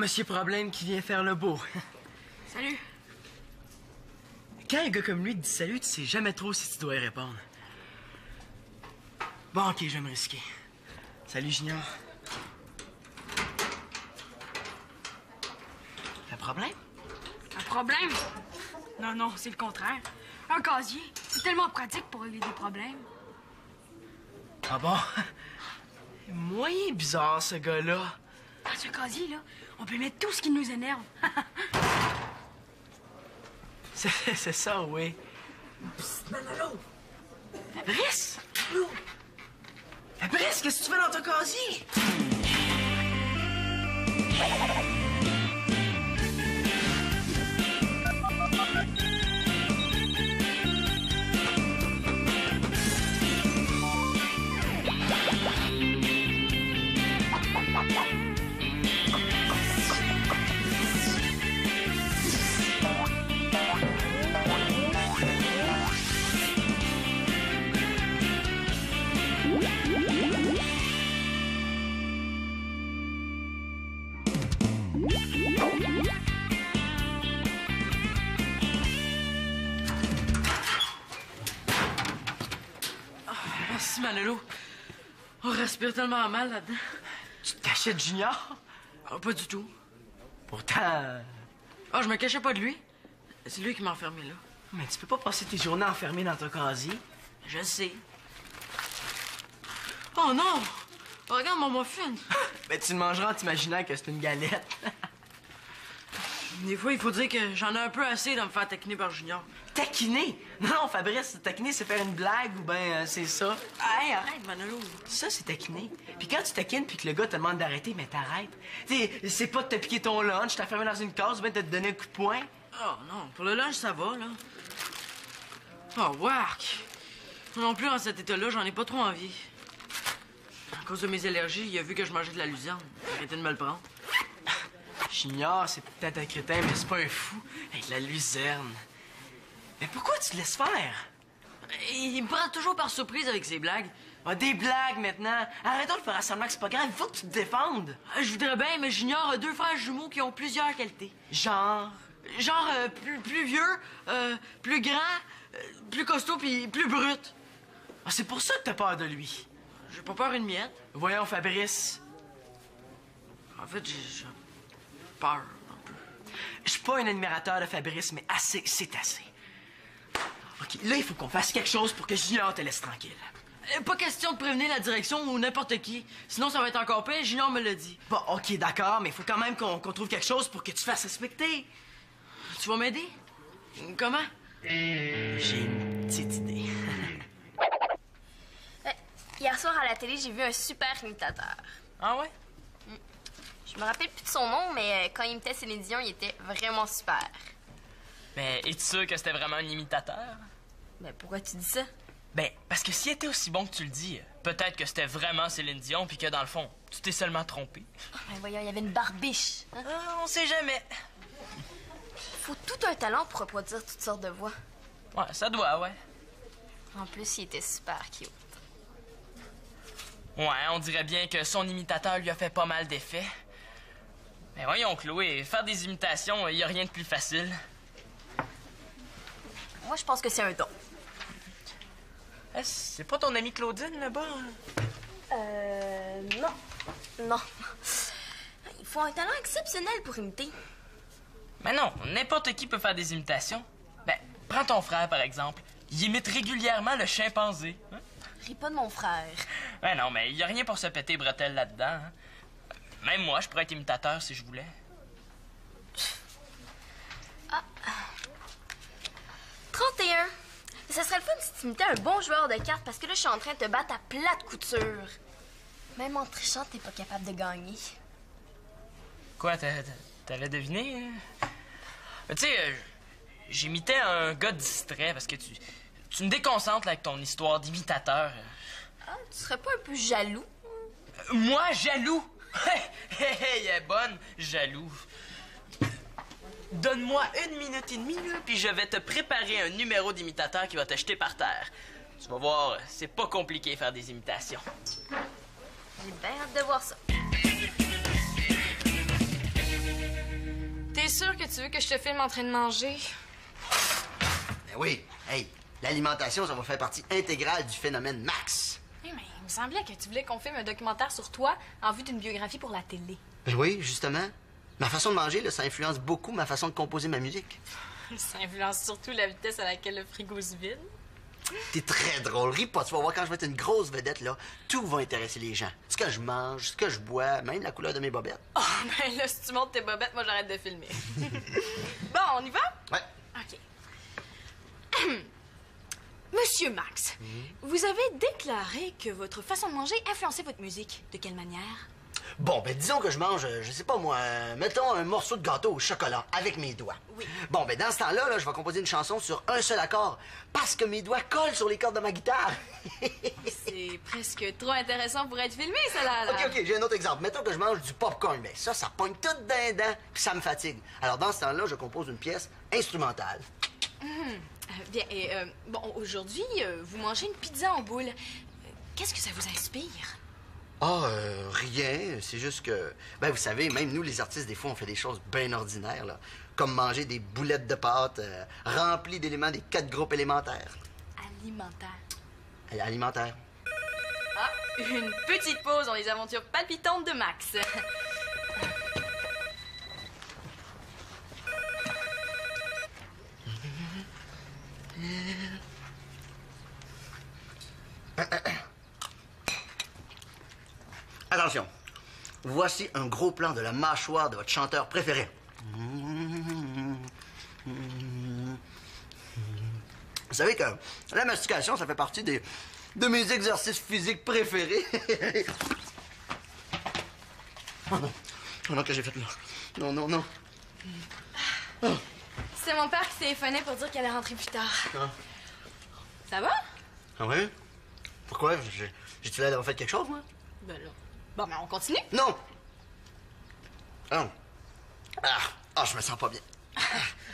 Monsieur Problème qui vient faire le beau. Salut. Quand un gars comme lui te dit salut, tu sais jamais trop si tu dois y répondre. Bon, ok, je vais me risquer. Salut, Junior. Un problème? Un problème? Non, non, c'est le contraire. Un casier, c'est tellement pratique pour régler des problèmes. Ah bon? Moyen bizarre, ce gars-là. Dans ce casier-là, on peut mettre tout ce qui nous énerve. C'est ça, oui. Psst, Manolo! Fabrice! Fabrice, qu'est-ce que tu fais dans ton casier? Merci, Manolo. On respire tellement mal là-dedans. Tu te cachais de Junior? Ah, pas du tout. Pourtant... Ah, je me cachais pas de lui. C'est lui qui m'a enfermé là. Mais tu peux pas passer tes journées enfermées dans ton casier. Je sais. Oh non! Oh, regarde mon muffin. Ben, tu le mangeras en t'imaginant que c'est une galette. Des fois, il faut dire que j'en ai un peu assez de me faire taquiner par Junior. Taquiner? Non, Fabrice, taquiner, c'est faire une blague ou ben c'est ça. Hey, arrête, Manolo. Ça, c'est taquiner. Puis quand tu taquines puis que le gars te demande d'arrêter, mais t'arrêtes. Tu c'est pas de te piquer ton lunch, t'enfermer dans une case ou ben de te donner un coup de poing. Oh non, pour le lunch, ça va, là. Oh, wark! Non plus, en cet état-là, j'en ai pas trop envie. À cause de mes allergies, il a vu que je mangeais de la luzerne. J'ai arrêté de me le prendre. Junior, c'est peut-être un crétin, mais c'est pas un fou. Avec la luzerne. Mais pourquoi tu te laisses faire? Il me prend toujours par surprise avec ses blagues. Ah, des blagues maintenant. Arrêtons de faire semblant que c'est pas grave. Il faut que tu te défendes. Je voudrais bien, mais Junior a 2 frères jumeaux qui ont plusieurs qualités. Genre... Genre plus vieux, plus grand, plus costaud puis plus brut. Ah, c'est pour ça que t'as peur de lui. J'ai pas peur une miette. Voyons, Fabrice. En fait, j'ai peur un peu. Je suis pas un admirateur de Fabrice, mais assez, c'est assez. OK, là, il faut qu'on fasse quelque chose pour que Junior te laisse tranquille. Pas question de prévenir la direction ou n'importe qui. Sinon, ça va être encore pire. Junior me l'a dit. Bon, OK, d'accord, mais il faut quand même qu'on trouve quelque chose pour que tu fasses respecter. Tu vas m'aider? Comment? J'ai une petite idée. Hier soir à la télé, j'ai vu un super imitateur. Ah ouais? Je me rappelle plus de son nom, mais quand il imitait Céline Dion, il était vraiment super. Mais es-tu sûr que c'était vraiment un imitateur? Mais pourquoi tu dis ça? Ben, parce que s'il était aussi bon que tu le dis, peut-être que c'était vraiment Céline Dion, puis que dans le fond, tu t'es seulement trompé. Ben voyons, il y avait une barbiche. Hein? Ah, on sait jamais. Faut tout un talent pour reproduire toutes sortes de voix. Ouais, ça doit, ouais. En plus, il était super cute. Ouais, on dirait bien que son imitateur lui a fait pas mal d'effets. Mais voyons, Chloé, faire des imitations, y a rien de plus facile. Moi, je pense que c'est un don. C'est pas ton amie Claudine, là-bas? Non. Non. Il faut un talent exceptionnel pour imiter. Mais non, n'importe qui peut faire des imitations. Ben, prends ton frère, par exemple. Il imite régulièrement le chimpanzé. Hein? Ris pas de mon frère. Ben non, mais y a rien pour se péter bretelles là-dedans. Hein? Même moi, je pourrais être imitateur si je voulais. 31. Ça serait le fun si tu imitais un bon joueur de cartes parce que là, je suis en train de te battre à plate couture. Même en trichant, t'es pas capable de gagner. Quoi, t'avais deviné? Tu sais, j'imitais un gars distrait parce que tu me déconcentres là, avec ton histoire d'imitateur. Ah, tu serais pas un peu jaloux? Moi, jaloux? Elle est bonne, jaloux. Donne-moi 1 minute et demie, là, puis je vais te préparer un numéro d'imitateur qui va te jeter par terre. Tu vas voir, c'est pas compliqué faire des imitations. J'ai bien hâte de voir ça. T'es sûr que tu veux que je te filme en train de manger? Ben oui. Hey, l'alimentation, ça va faire partie intégrale du phénomène Max. Oui, mais il me semblait que tu voulais qu'on filme un documentaire sur toi en vue d'une biographie pour la télé. Ben oui, justement. Ma façon de manger, là, ça influence beaucoup ma façon de composer ma musique. Ça influence surtout la vitesse à laquelle le frigo se vide. T'es très drôle. Ris pas, tu vas voir quand je vais être une grosse vedette, là, tout va intéresser les gens. Ce que je mange, ce que je bois, même la couleur de mes bobettes. Oh, ben là, si tu montes tes bobettes, moi, j'arrête de filmer. Bon, on y va? Ouais. OK. Monsieur Max, vous avez déclaré que votre façon de manger influençait votre musique. De quelle manière? Bon, ben disons que je mange, je sais pas moi, mettons un morceau de gâteau au chocolat avec mes doigts. Oui. Bon, ben dans ce temps-là, là, je vais composer une chanson sur un seul accord parce que mes doigts collent sur les cordes de ma guitare. C'est presque trop intéressant pour être filmé, ça là. OK, j'ai un autre exemple. Mettons que je mange du popcorn, mais ça pogne tout d'un dent, puis ça me fatigue. Alors dans ce temps-là, je compose une pièce instrumentale. Bien, et bon, aujourd'hui, vous mangez une pizza en boule. Qu'est-ce que ça vous inspire? Ah, rien. C'est juste que, ben vous savez, même nous, les artistes, des fois, on fait des choses bien ordinaires, là. Comme manger des boulettes de pâte remplies d'éléments des 4 groupes élémentaires. Alimentaire. Alimentaire. Ah, une petite pause dans les aventures palpitantes de Max. Attention. Voici un gros plan de la mâchoire de votre chanteur préféré. Vous savez que la mastication, ça fait partie de mes exercices physiques préférés. Oh non. Oh non, que j'ai fait là. Non, non, non. Oh. C'est mon père qui s'est téléphoné pour dire qu'elle allait rentrer plus tard. Ah. Ça va? Ah oui? Pourquoi? J'ai-tu l'air d'avoir fait quelque chose, moi? Ben là. Bon, ben on continue. Non! Ah. Ah, je me sens pas bien.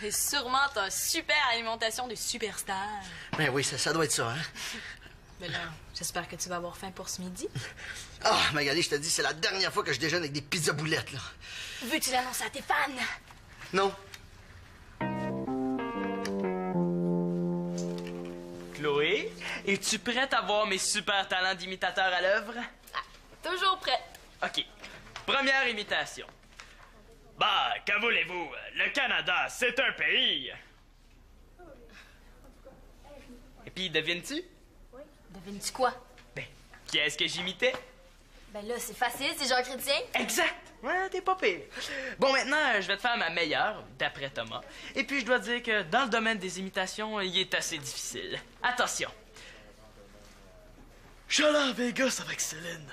Et sûrement ta super alimentation de superstar. Ben oui, ça doit être ça, hein? Ben là, j'espère que tu vas avoir faim pour ce midi. Ah, Magali, je te dis, c'est la dernière fois que je déjeune avec des pizzas boulettes, là. Veux-tu l'annoncer à tes fans? Non. Chloé, es-tu prête à voir mes super talents d'imitateur à l'œuvre? Ah, toujours prête. OK. Première imitation. Bah, que voulez-vous? Le Canada, c'est un pays. Et puis, devines-tu? Devines-tu quoi? Ben, qui est-ce que j'imitais? Ben là, c'est facile, c'est Jean Chrétien. Exact! Ouais, t'es pas pire. Bon, maintenant, je vais te faire ma meilleure, d'après Thomas. Et puis, je dois dire que dans le domaine des imitations, il est assez difficile. Attention. Je suis allé à Vegas avec Céline.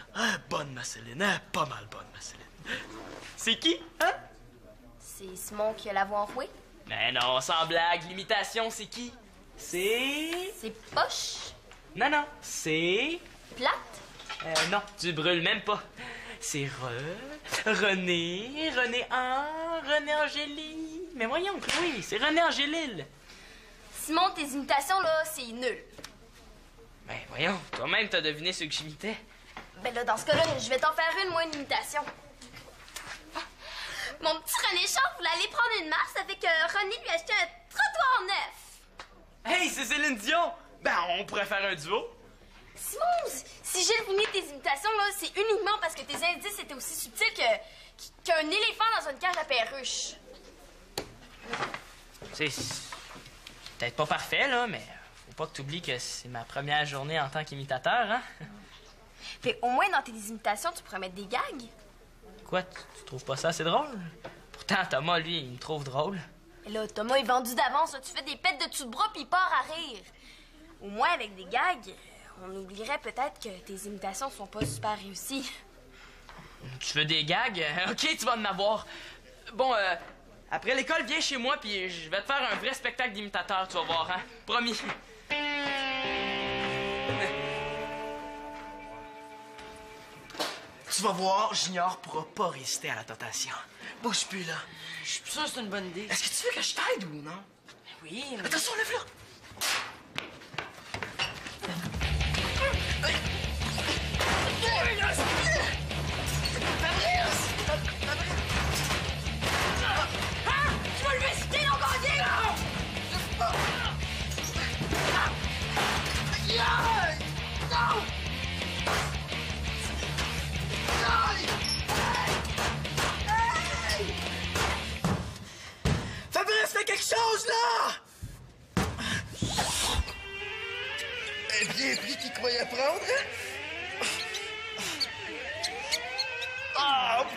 Bonne ma Céline, pas mal bonne ma Céline. C'est qui, hein? C'est Simon qui a la voix enfouée. Mais non, sans blague, l'imitation, c'est qui? C'est... C'est poche, Non, c'est... plate. Non, tu brûles même pas. C'est René Angélie. Mais voyons, oui, c'est René Angélil. Simon, tes imitations, là, c'est nul. Ben voyons, toi-même t'as deviné ce que j'imitais. Ben là, dans ce cas-là, je vais t'en faire une, moi, une imitation. Mon petit René Char voulait aller prendre une marche avec René lui acheter un trottoir neuf. Hey, c'est Céline Dion. Ben, on pourrait faire un duo. Simon, si j'ai deviné tes imitations, là, c'est uniquement parce que tes indices étaient aussi subtils qu'un éléphant dans une cage à perruche. C'est peut-être pas parfait, là, mais faut pas que t'oublies que c'est ma première journée en tant qu'imitateur, hein? Fait au moins, dans tes imitations, tu pourrais mettre des gags. Quoi, tu trouves pas ça assez drôle? Pourtant, Thomas, lui, il me trouve drôle. Et là, Thomas est vendu d'avance. Là. Tu fais des pets de dessous de bras puis il part à rire. Au moins, avec des gags, on oublierait peut-être que tes imitations sont pas super réussies. Tu veux des gags? OK, tu vas en avoir. Bon, après l'école, viens chez moi puis je vais te faire un vrai spectacle d'imitateur, tu vas voir, hein? Promis. Tu vas voir, Junior pourra pas résister à la tentation. Bouge plus, là. Je suis sûr que c'est une bonne idée. Est-ce que tu veux que je t'aide ou non? Oui, mais... Attention, lève-la!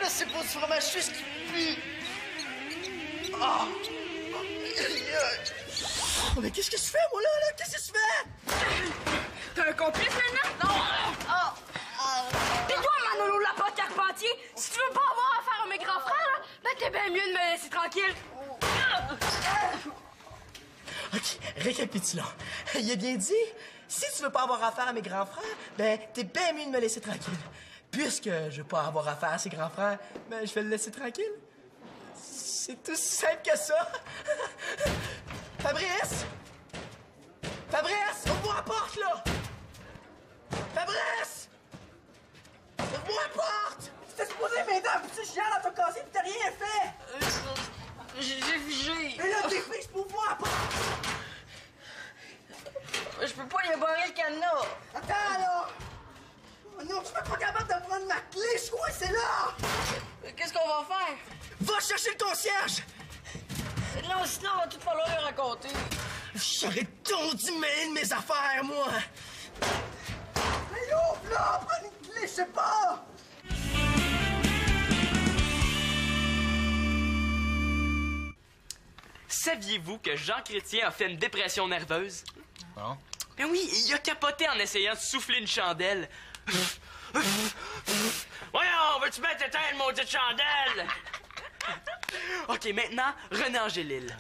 c'est pas du fromage suisse qui pue! Oh! Oh, mais qu'est-ce que je fais, moi, là? Qu'est-ce que je fais? T'es un complice maintenant? Non! Pis toi, Manolo Lapote Carpentier, si tu veux pas avoir affaire à mes grands frères, là, ben t'es bien mieux de me laisser tranquille. OK, récapitulons. Il a bien dit, si tu veux pas avoir affaire à mes grands frères, ben, t'es bien mieux de me laisser tranquille. Puisque je veux pas avoir affaire à ses grands frères, ben, je vais le laisser tranquille. C'est tout simple que ça. Fabrice! Fabrice, ouvre-moi la porte, là! Fabrice! Ouvre-moi la porte! T'es supposé m'aider à un petit chien dans ton casier pis t'as rien fait! J'ai figé. Mais là, t'es pris, je peux ouvrir la porte! Je peux pas y barrer le cadenas. Attends, là! Oh non, je suis pas capable de prendre ma clé, je crois que c'est là! Qu'est-ce qu'on va faire? Va chercher le concierge! Non, sinon, on va tout falloir lui raconter. J'aurais donc dû mêler de mes affaires, moi! Mais ouvre, là! Prends une clé, je sais pas! Saviez-vous que Jean Chrétien a fait une dépression nerveuse? Non. Ben oui, il a capoté en essayant de souffler une chandelle. Voyons, veux-tu mettre éteindre, maudite chandelle? OK, maintenant, René Angélil.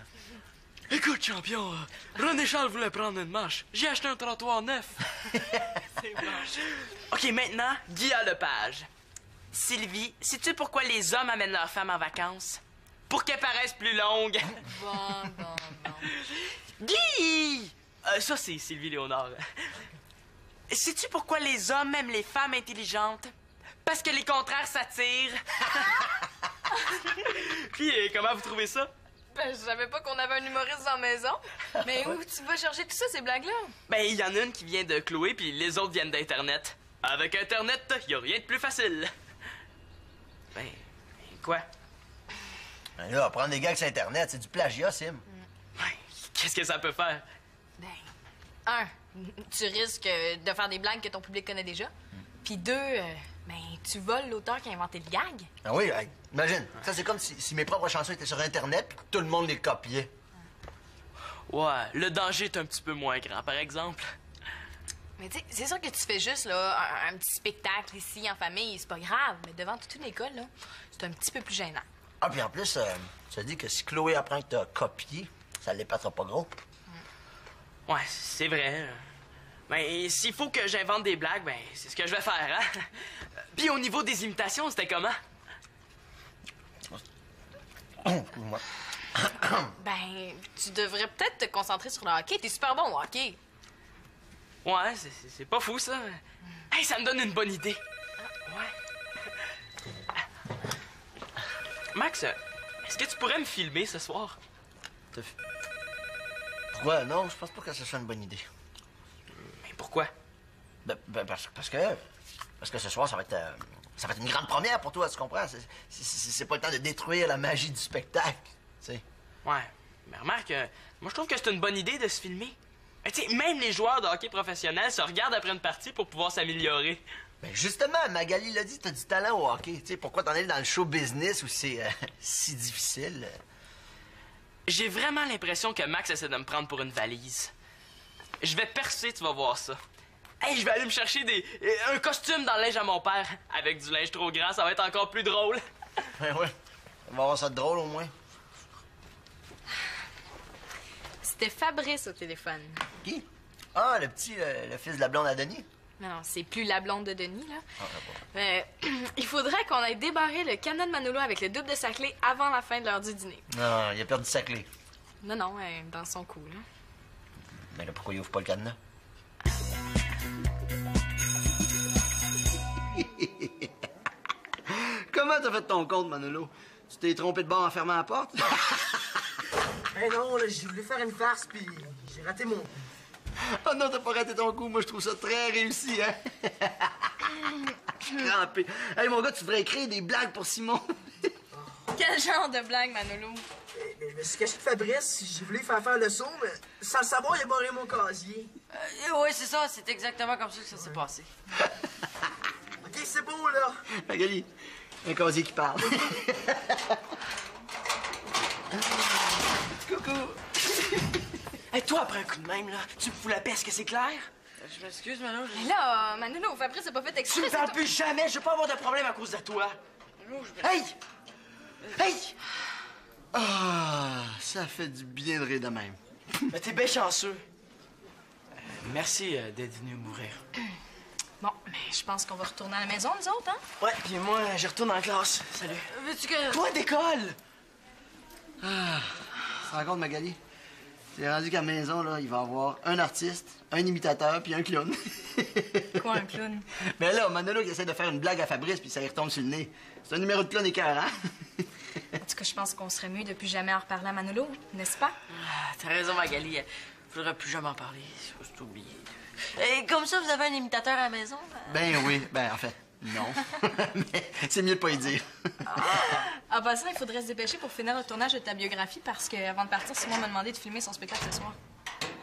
Écoute, champion, René Charles voulait prendre une marche. J'ai acheté un trottoir neuf. C'est bon. OK, maintenant, Guillaume Lepage. Sylvie, sais-tu pourquoi les hommes amènent leurs femmes en vacances? Pour qu'elles paraissent plus longues. Bon. Guy! Ça, c'est Sylvie Léonard. Sais-tu pourquoi les hommes aiment les femmes intelligentes? Parce que les contraires s'attirent. Puis, comment vous trouvez ça? Ben, je savais pas qu'on avait un humoriste dans la maison. Mais où tu vas chercher tout ça, ces blagues-là? Ben, il y en a une qui vient de Chloé, puis les autres viennent d'Internet. Avec Internet, y a rien de plus facile. Ben, quoi? Ben là, prendre des gags sur Internet, c'est du plagiat, Sim. Ouais, qu'est-ce que ça peut faire? Ben, tu risques de faire des blagues que ton public connaît déjà. Puis deux, ben, tu voles l'auteur qui a inventé le gag. Ah oui, hey, imagine. Ça, c'est comme si mes propres chansons étaient sur Internet puis que tout le monde les copiait. Ouais, le danger est un petit peu moins grand, par exemple. Mais tu sais, c'est sûr que tu fais juste là, un petit spectacle ici en famille, c'est pas grave. Mais devant toute une école, là, c'est un petit peu plus gênant. Ah, puis en plus, tu as dit que si Chloé apprend que t'as copié, ça l'épatera pas gros. Ouais, c'est vrai. Ben, s'il faut que j'invente des blagues, ben, c'est ce que je vais faire, hein? Puis au niveau des imitations, c'était comment? Excuse-moi. Ben, tu devrais peut-être te concentrer sur le hockey. T'es super bon au hockey. Ouais, c'est pas fou, ça. Hey, ça me donne une bonne idée. Ouais. Max, est-ce que tu pourrais me filmer ce soir? Pourquoi? Non, je pense pas que ce soit une bonne idée. Mais pourquoi? Parce que ce soir, ça va être une grande première pour toi, tu comprends? C'est pas le temps de détruire la magie du spectacle, tu sais. Ouais, mais remarque, moi je trouve que c'est une bonne idée de se filmer. Tu sais, même les joueurs de hockey professionnels se regardent après une partie pour pouvoir s'améliorer. Ben justement, Magali l'a dit, t'as du talent au hockey. Tu sais, pourquoi t'en es dans le show business où c'est si difficile? J'ai vraiment l'impression que Max essaie de me prendre pour une valise. Je vais percer, tu vas voir ça. Hey, je vais aller me chercher un costume dans le linge à mon père. Avec du linge trop grand, ça va être encore plus drôle. Ben ouais, on va avoir ça de drôle au moins. C'était Fabrice au téléphone. Qui? Ah, le petit, le fils de la blonde à Denis? Non, c'est plus la blonde de Denis, là. Ah, Il faudrait qu'on aille débarrer le cadenas de Manolo avec le double de sa clé avant la fin de l'heure du dîner. Non, il a perdu sa clé. Non, dans son cou, là. Mais là, pourquoi il ouvre pas le cadenas? Comment t'as fait ton compte, Manolo? Tu t'es trompé de bord en fermant la porte? Ben non, là, j'ai voulu faire une farce, puis j'ai raté mon coup. Oh non, t'as pas raté ton coup. Moi, je trouve ça très réussi, hein? Crampé. Hey, mon gars, tu devrais écrire des blagues pour Simon. Quel genre de blague, Manolo? Je me suis caché de Fabrice, j'ai voulu faire le saut, mais sans le savoir, il a barré mon casier. Oui, c'est ça. C'est exactement comme ça que ça s'est passé. OK, c'est beau, là. Magali, Un casier qui parle. Coucou! Hey, toi, après un coup de même, là, tu me fous la peste, que c'est clair? Je m'excuse, Mano. Mais là, Manolo, Fabrice n'a pas fait Tu exprès. me c'est parles toi. plus jamais, je veux pas avoir de problème à cause de toi. Hey! Hey! Ah, ça fait du bien de rire de même. Ben, t'es bien chanceux. Merci d'être venu m'ouvrir. Bon, mais je pense qu'on va retourner à la maison, nous autres, hein? Ouais, puis moi, je retourne en classe. Salut. Veux-tu que... Toi, d'école! Ah, tu te rends compte, Magali? C'est rendu qu'à la maison, là, il va y avoir un artiste, un imitateur, puis un clown. Quoi, un clown? Ben là, Manolo qui essaie de faire une blague à Fabrice, puis ça lui retombe sur le nez. C'est un numéro de clown écœurant. En tout cas, je pense qu'on serait mieux de plus jamais en reparler à Manolo, n'est-ce pas? Ah, t'as raison, Magali. Faudrait plus jamais en parler. C'est oublié. Et comme ça, vous avez un imitateur à la maison? Ben oui, ben en fait, non. Mais c'est mieux de pas y dire. En passant, il faudrait se dépêcher pour finir le tournage de ta biographie parce qu'avant de partir, Simon m'a demandé de filmer son spectacle ce soir.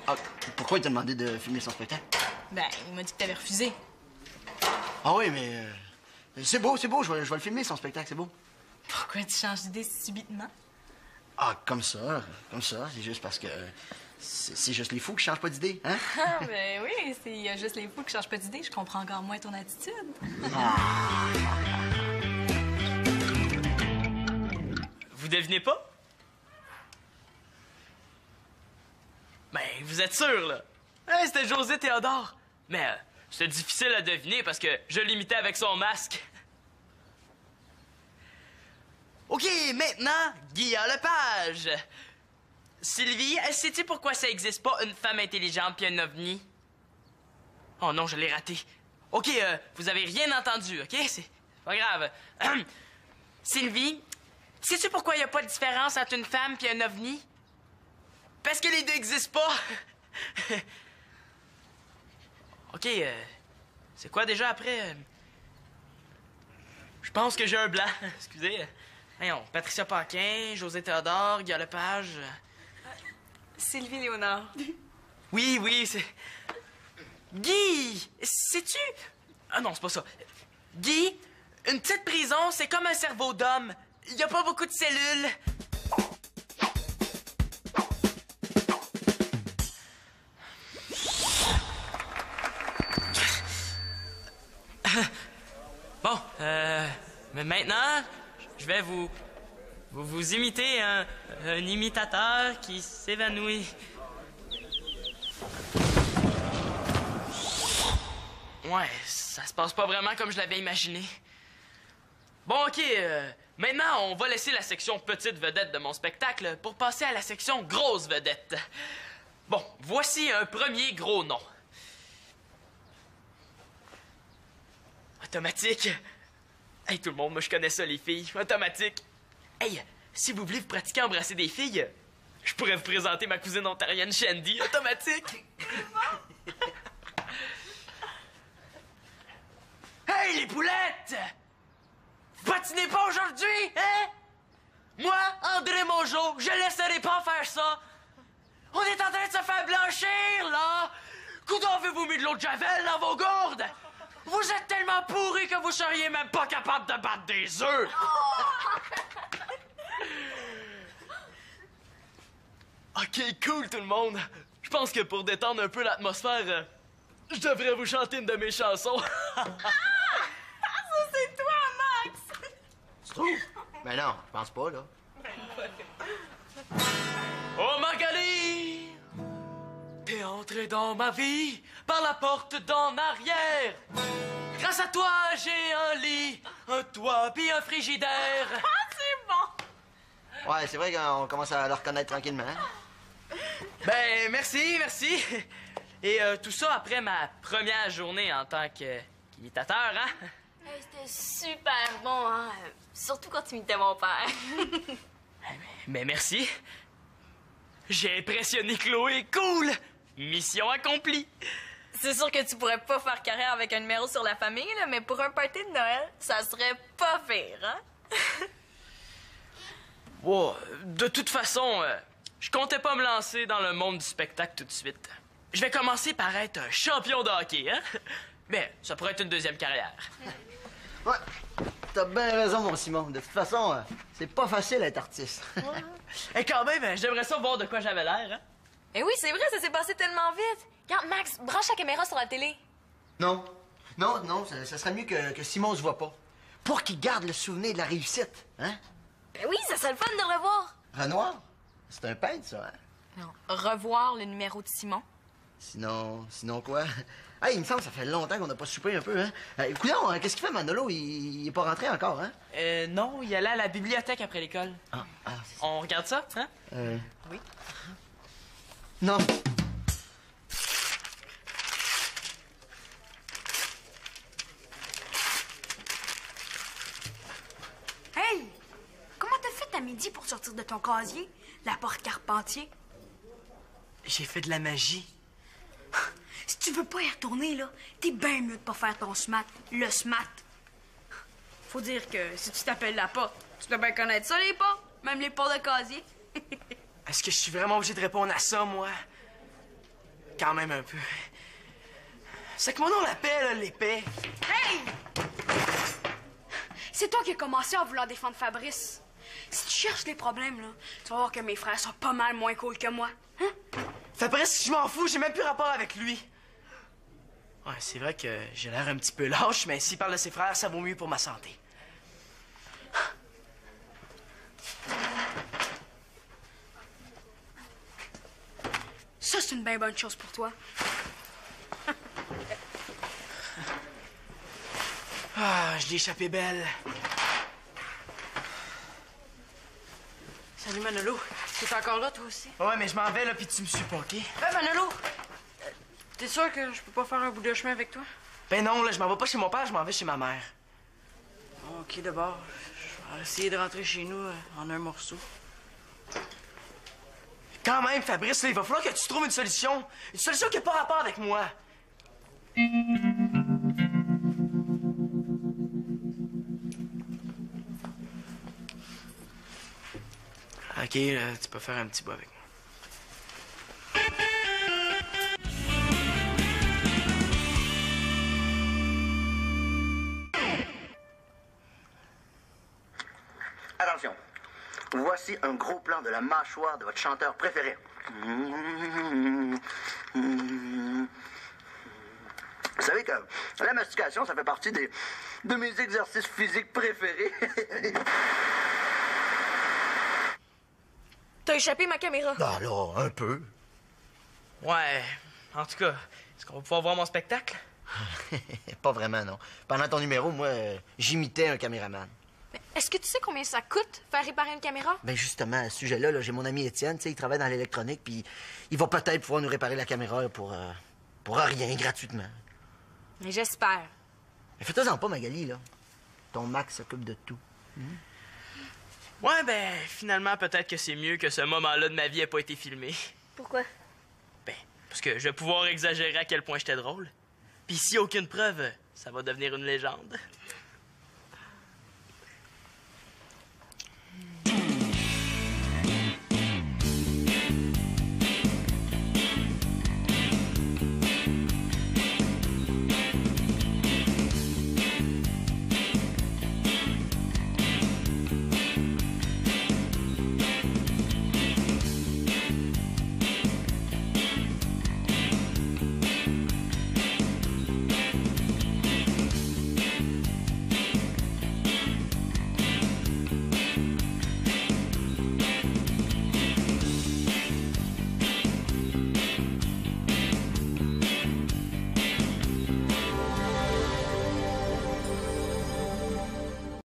Ah, pourquoi il t'a demandé de filmer son spectacle? Ben, il m'a dit que t'avais refusé. Ah oui, mais c'est beau, je vais le filmer, son spectacle, c'est beau. Pourquoi tu changes d'idée si subitement? Ah, comme ça, c'est juste parce que c'est juste les fous qui changent pas d'idée, hein? Ah, ben oui, c'est juste les fous qui changent pas d'idée. Je comprends encore moins ton attitude. Vous devinez pas? Ben, vous êtes sûr, là? Hein, c'était José Théodore. Mais c'était difficile à deviner parce que je l'imitais avec son masque. OK, maintenant, Guillaume Lepage. Sylvie, sais-tu pourquoi ça existe pas une femme intelligente puis un ovni? Oh non, je l'ai raté. OK, vous avez rien entendu, OK? C'est pas grave. Sylvie, sais-tu pourquoi il y a pas de différence entre une femme puis un ovni? Parce que les deux existent pas. OK, c'est quoi déjà après? Je pense que j'ai un blanc. Excusez. Voyons, Patricia Paquin, José Théodore, Guillaume Lepage. Sylvie Léonard. Oui, c'est... Guy, sais-tu... Ah non, c'est pas ça. Guy, une petite prison, c'est comme un cerveau d'homme. Il y a pas beaucoup de cellules. Bon, mais maintenant, je vais vous imiter un imitateur qui s'évanouit. Ouais, ça se passe pas vraiment comme je l'avais imaginé. Bon, OK, maintenant, on va laisser la section petite vedette de mon spectacle pour passer à la section grosse vedette. Bon, voici un premier gros nom. Automatique. Hey, tout le monde, moi, je connais ça, les filles. Automatique. Hey, si vous voulez vous pratiquer à embrasser des filles, je pourrais vous présenter ma cousine ontarienne Shandy. Automatique. Hey, les poulettes! Vous patinez pas aujourd'hui, hein? Moi, André Mongeau, je laisserai pas faire ça. On est en train de se faire blanchir, là. Coudon, avez-vous mis de l'eau de javel dans vos gourdes? Vous êtes tellement pourris que vous seriez même pas capable de battre des œufs. OK, cool, tout le monde. Je pense que pour détendre un peu l'atmosphère, je devrais vous chanter une de mes chansons. C'est toi, Max! Tu trouves? Ben non, je pense pas, là. Oh, Magali! T'es entrée dans ma vie par la porte d'en arrière. Grâce à toi, j'ai un lit, un toit puis un frigidaire. Ah, c'est bon! Ouais, c'est vrai qu'on commence à le reconnaître tranquillement. Ben, merci. Et tout ça après ma première journée en tant qu'imitateur, hein? Hey, c'était super bon, hein? Surtout quand tu imitais mon père. Mais merci. J'ai impressionné Chloé. Cool! Mission accomplie. C'est sûr que tu pourrais pas faire carrière avec un numéro sur la famille, là, mais pour un party de Noël, ça serait pas pire, hein? Wow, de toute façon, je comptais pas me lancer dans le monde du spectacle tout de suite. Je vais commencer par être un champion de hockey, hein? Mais ça pourrait être une deuxième carrière. Ouais. t'as bien raison, mon Simon. De toute façon, c'est pas facile d'être artiste. Et quand même, j'aimerais ça voir de quoi j'avais l'air, hein? Eh oui, c'est vrai, ça s'est passé tellement vite. Regarde, Max, branche la caméra sur la télé. Non. Non, ça serait mieux que Simon se voit pas. Pour qu'il garde le souvenir de la réussite, hein? Ben oui, ça serait le fun de le revoir. Renoir, c'est un peintre, ça, hein? Non, revoir le numéro de Simon. Sinon quoi? Hey, il me semble que ça fait longtemps qu'on n'a pas soupé un peu, hein? Coudonc, qu'est-ce qu'il fait, Manolo? Il est pas rentré encore, hein? Non, il allait à la bibliothèque après l'école. On regarde ça, hein? Oui. Non. Hey! Comment t'as fait à midi pour sortir de ton casier? La porte Carpentier? J'ai fait de la magie. Si tu veux pas y retourner, là, t'es bien mieux de pas faire ton SMAT. Le SMAT. Faut dire que si tu t'appelles la porte, tu dois bien connaître ça, les portes. Même les portes de casier. Est-ce que je suis vraiment obligé de répondre à ça, moi? Quand même un peu. C'est que mon nom l'appelle, l'épée. Hey! C'est toi qui as commencé en voulant défendre Fabrice. Si tu cherches des problèmes, là, tu vas voir que mes frères sont pas mal moins cool que moi. Hein? Fabrice, je m'en fous, j'ai même plus rapport avec lui. Ouais, c'est vrai que j'ai l'air un petit peu lâche, mais s'il parle de ses frères, ça vaut mieux pour ma santé. Ça, c'est une bien bonne chose pour toi. Je l'ai échappé belle. Salut, Manolo. T'es encore là, toi aussi? Ouais, mais je m'en vais, là, puis tu me suis pas, OK? Manolo! T'es sûr que je peux pas faire un bout de chemin avec toi? Ben non, là, je m'en vais pas chez mon père, je m'en vais chez ma mère. OK, d'abord, je vais essayer de rentrer chez nous en un morceau. Quand même, Fabrice, là, il va falloir que tu trouves une solution. Une solution qui n'a pas rapport avec moi. OK, là, tu peux faire un petit bout avec moi. Attention. Voici un gros plan de la mâchoire de votre chanteur préféré. Vous savez que la mastication, ça fait partie de mes exercices physiques préférés. T'as échappé ma caméra. Ah là, un peu. Ouais, en tout cas, est-ce qu'on va pouvoir voir mon spectacle? Pas vraiment, non. Pendant ton numéro, moi, j'imitais un caméraman. Est-ce que tu sais combien ça coûte faire réparer une caméra? Ben justement, à ce sujet-là, là, j'ai mon ami Étienne, tu sais, il travaille dans l'électronique, puis il va peut-être pouvoir nous réparer la caméra pour rien, gratuitement. Mais j'espère. Mais fais-toi-en pas, Magali, là. Ton Max s'occupe de tout. Ouais, ben, finalement, peut-être que c'est mieux que ce moment-là de ma vie ait pas été filmé. Pourquoi? Ben, parce que je vais pouvoir exagérer à quel point j'étais drôle. Puis s'il n'y a aucune preuve, ça va devenir une légende.